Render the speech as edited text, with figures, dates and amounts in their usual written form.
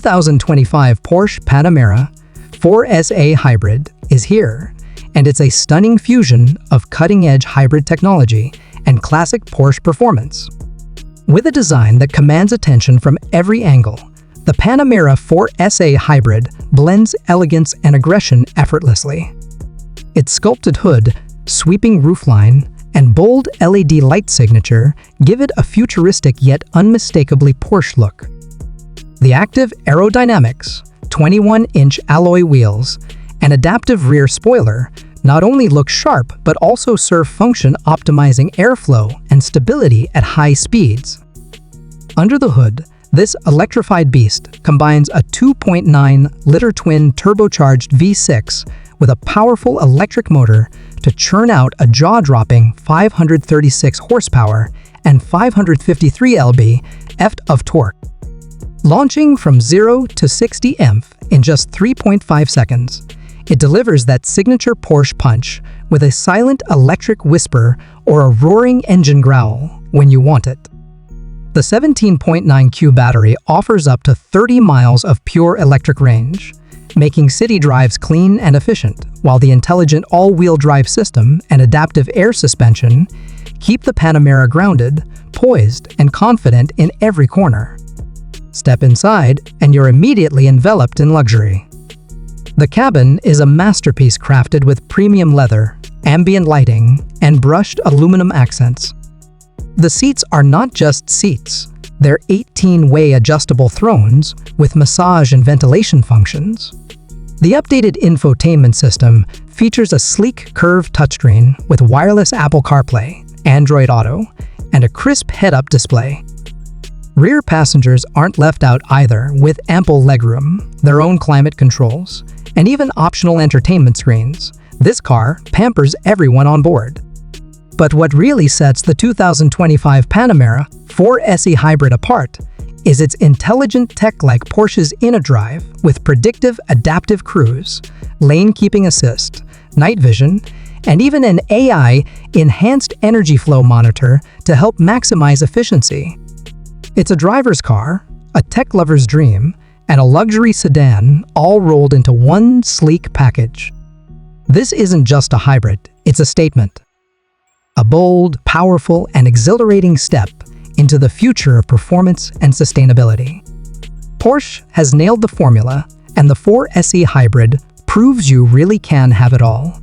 2025 Porsche Panamera 4SA Hybrid is here, and it's a stunning fusion of cutting-edge hybrid technology and classic Porsche performance. With a design that commands attention from every angle, the Panamera 4SA Hybrid blends elegance and aggression effortlessly. Its sculpted hood, sweeping roofline, and bold LED light signature give it a futuristic yet unmistakably Porsche look. The active aerodynamics, 21-inch alloy wheels, and adaptive rear spoiler not only look sharp but also serve function optimizing airflow and stability at high speeds. Under the hood, this electrified beast combines a 2.9-liter twin turbocharged V6 with a powerful electric motor to churn out a jaw-dropping 536 horsepower and 553 lb-ft of torque. Launching from 0 to 60 mph in just 3.5 seconds, it delivers that signature Porsche punch with a silent electric whisper or a roaring engine growl when you want it. The 17.9Q battery offers up to 30 miles of pure electric range, making city drives clean and efficient, while the intelligent all-wheel drive system and adaptive air suspension keep the Panamera grounded, poised, and confident in every corner. Step inside, and you're immediately enveloped in luxury. The cabin is a masterpiece crafted with premium leather, ambient lighting, and brushed aluminum accents. The seats are not just seats, they're 18-way adjustable thrones with massage and ventilation functions. The updated infotainment system features a sleek curved touchscreen with wireless Apple CarPlay, Android Auto, and a crisp head-up display. Rear passengers aren't left out either, with ample legroom, their own climate controls, and even optional entertainment screens. This car pampers everyone on board. But what really sets the 2025 Panamera 4SA Hybrid apart is its intelligent tech like Porsche's InnoDrive with predictive adaptive cruise, lane keeping assist, night vision, and even an AI-enhanced energy flow monitor to help maximize efficiency. It's a driver's car, a tech lover's dream, and a luxury sedan all rolled into one sleek package. This isn't just a hybrid, it's a statement. A bold, powerful, and exhilarating step into the future of performance and sustainability. Porsche has nailed the formula, and the 4SA Hybrid proves you really can have it all.